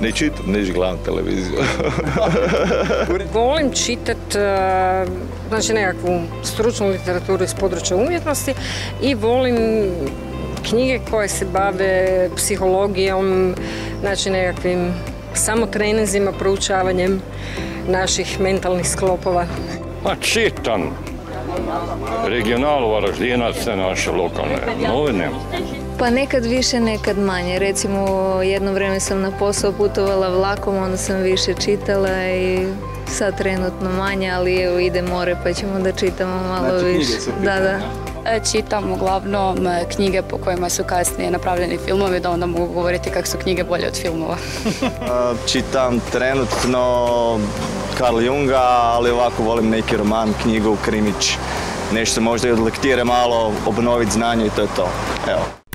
Ni čitam, niš gledam televiziju. Volim čitati znači nekakvu stručnu literaturu iz područja umjetnosti i volim knjige koje se bave psihologijom, znači nekakvim samotreninzima, proučavanjem naših mentalnih sklopova. Pa čitam regionalu Varaždinaca, naše lokalne novine. Pa nekad više, nekad manje. Recimo, jedno vrijeme sam na posao putovala vlakom, onda sam više čitala i sad trenutno manje, ali evo ide more pa ćemo da čitamo malo više. Da. Čitam uglavnom knjige po kojima su kasnije napravljeni filmovi, da onda mogu govoriti kako su knjige bolje od filmova. Čitam trenutno Carl Junga, ali ovako volim neki roman, knjigu, krimić, nešto možda i od lektire malo obnoviti znanje i to je to. Evo.